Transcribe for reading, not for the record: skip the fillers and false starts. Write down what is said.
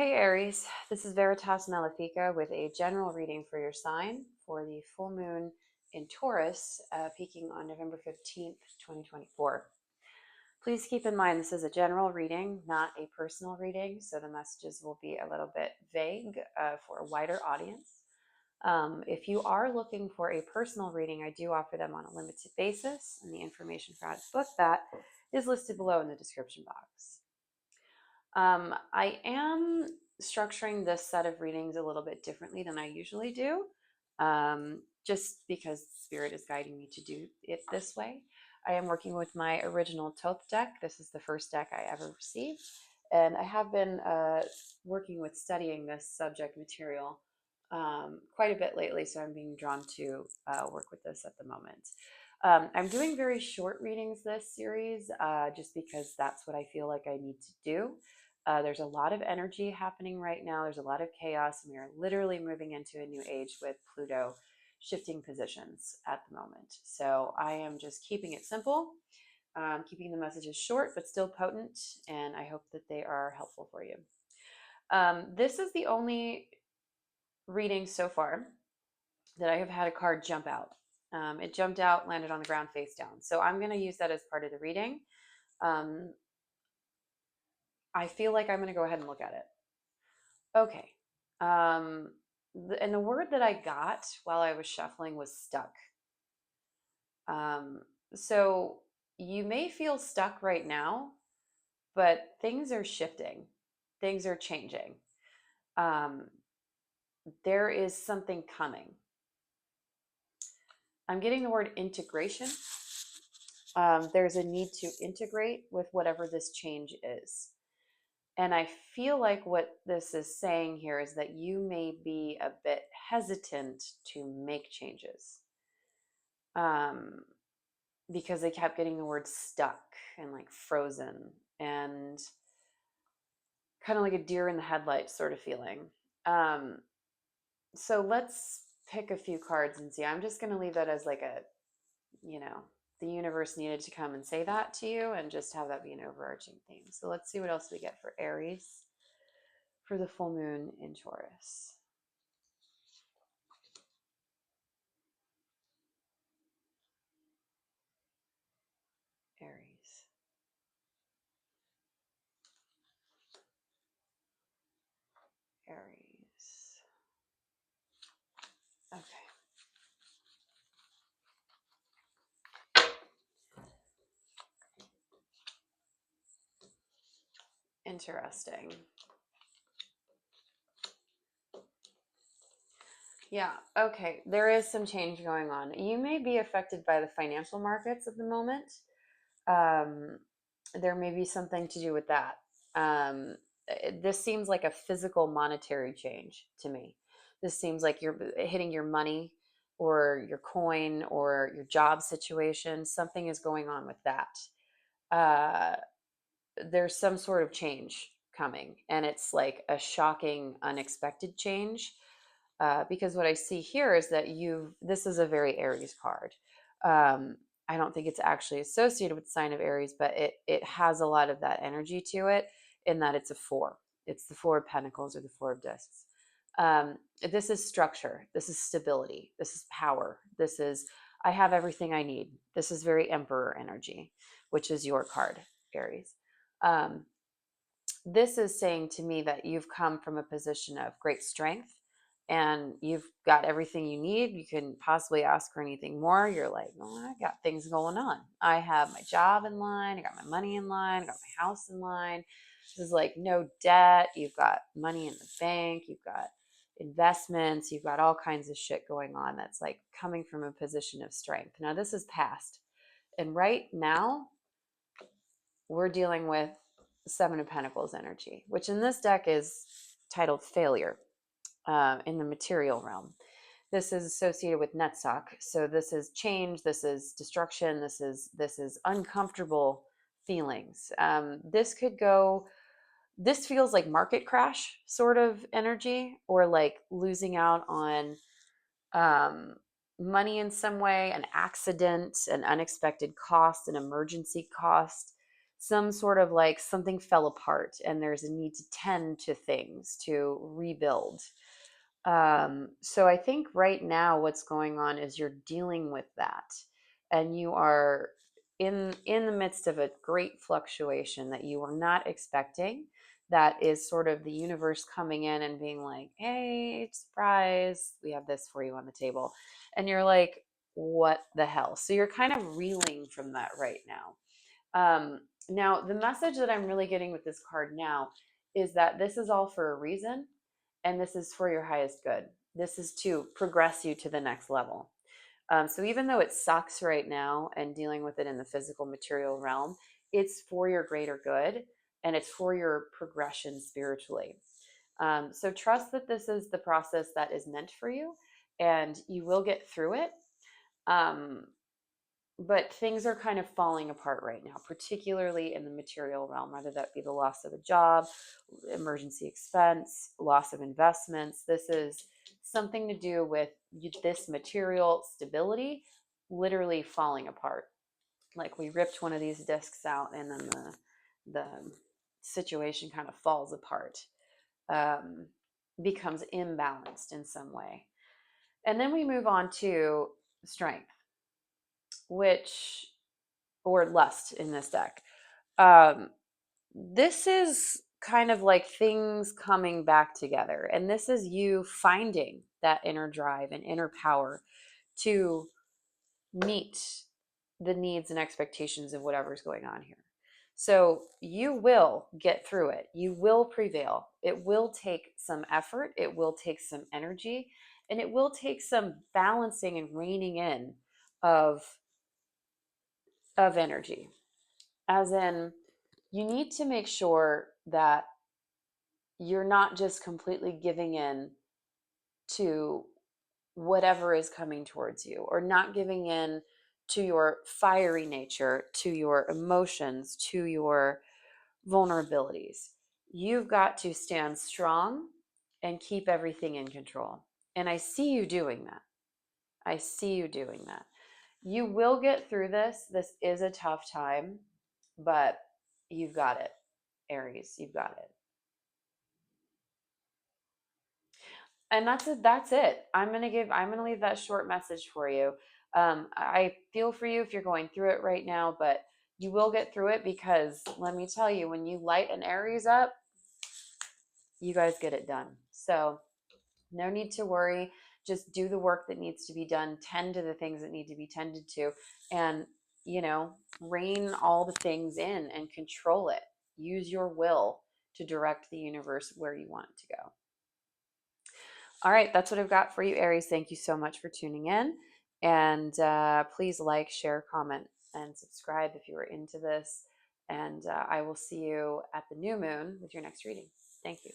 Hey Aries, this is Veritas Malefica with a general reading for your sign for the full moon in Taurus, peaking on November 15th, 2024. Please keep in mind this is a general reading, not a personal reading, so the messages will be a little bit vague for a wider audience. If you are looking for a personal reading, I do offer them on a limited basis, and the information for how to book that is listed below in the description box. I am structuring this set of readings a little bit differently than I usually do, just because Spirit is guiding me to do it this way. I am working with my original THOTH deck. This is the first deck I ever received, and I have been working with studying this subject material quite a bit lately, so I'm being drawn to work with this at the moment. I'm doing very short readings this series just because that's what I feel like I need to do. There's a lot of energy happening right now. There's a lot of chaos, and we are literally moving into a new age with Pluto shifting positions at the moment. So I am just keeping it simple, keeping the messages short but still potent, and I hope that they are helpful for you. This is the only reading so far that I have had a card jump out. It jumped out, landed on the ground face down. So I'm going to use that as part of the reading. I feel like I'm going to go ahead and look at it. Okay. And the word that I got while I was shuffling was stuck. So you may feel stuck right now, but things are shifting. Things are changing. There is something coming. I'm getting the word integration. There's a need to integrate with whatever this change is. And I feel like what this is saying here is that you may be a bit hesitant to make changes because they kept getting the word stuck and like frozen and kind of like a deer in the headlights sort of feeling. So let's pick a few cards and see. I'm just going to leave that as like a, the universe needed to come and say that to you and just have that be an overarching theme. So let's see what else we get for Aries for the full moon in Taurus. Aries. Aries. Okay. Interesting. Yeah, okay. There is some change going on. You may be affected by the financial markets at the moment. Um, there may be something to do with that. This seems like a physical monetary change to me. This seems like you're hitting your money or your coin or your job situation. Something is going on with that. Uh, there's some sort of change coming, and it's like a shocking, unexpected change. Because what I see here is that this is a very Aries card. I don't think it's actually associated with the sign of Aries, but it has a lot of that energy to it in that it's a four. It's the Four of Pentacles or the Four of Discs. This is structure. This is stability. This is power. This is, I have everything I need. This is very Emperor energy, which is your card, Aries. This is saying to me that you've come from a position of great strength and you've got everything you need. You can possibly ask for anything more. You're like, oh, I got things going on. I have my job in line. I got my money in line. I got my house in line. This is like no debt. You've got money in the bank. You've got investments. You've got all kinds of shit going on that's like coming from a position of strength. Now, this is past. And right now, we're dealing with Seven of Pentacles energy, which in this deck is titled Failure in the material realm. This is associated with Netstock. So this is change, this is destruction, this is uncomfortable feelings. This feels like market crash sort of energy, or like losing out on money in some way, an accident, an unexpected cost, an emergency cost, some sort of like something fell apart and there's a need to tend to things, to rebuild. So I think right now what's going on is you're dealing with that, and you are in the midst of a great fluctuation that you were not expecting. That is sort of the universe coming in and being like, "Hey, surprise, we have this for you on the table," and you're like, "What the hell?" So you're kind of reeling from that right now. Now, the message that I'm really getting with this card now is that this is all for a reason, and this is for your highest good. This is to progress you to the next level. So even though it sucks right now and dealing with it in the physical material realm, it's for your greater good and it's for your progression spiritually. So trust that this is the process that is meant for you and you will get through it. Um, but things are kind of falling apart right now, particularly in the material realm, whether that be the loss of a job, emergency expense, loss of investments. This is something to do with this material stability literally falling apart. Like we ripped one of these discs out and then the situation kind of falls apart, um, becomes imbalanced in some way. And then we move on to strength, which or lust in this deck. Um, this is kind of like things coming back together. And this is you finding that inner drive and inner power to meet the needs and expectations of whatever's going on here. So you will get through it. You will prevail. It will take some effort. It will take some energy. And it will take some balancing and reining in of, of energy. As in, you need to make sure that you're not just completely giving in to whatever is coming towards you, or not giving in to your fiery nature, to your emotions, to your vulnerabilities. You've got to stand strong and keep everything in control. And I see you doing that. I see you doing that. You will get through this. This is a tough time, but you've got it, Aries. You've got it. And that's it. That's it. I'm gonna leave that short message for you. I feel for you if you're going through it right now, but you will get through it, because let me tell you, when you light an Aries up, you guys get it done. So no need to worry. Just do the work that needs to be done, tend to the things that need to be tended to, and, rein all the things in and control it. Use your will to direct the universe where you want it to go. All right, that's what I've got for you, Aries. Thank you so much for tuning in. And please like, share, comment, and subscribe if you are into this. And I will see you at the new moon with your next reading. Thank you.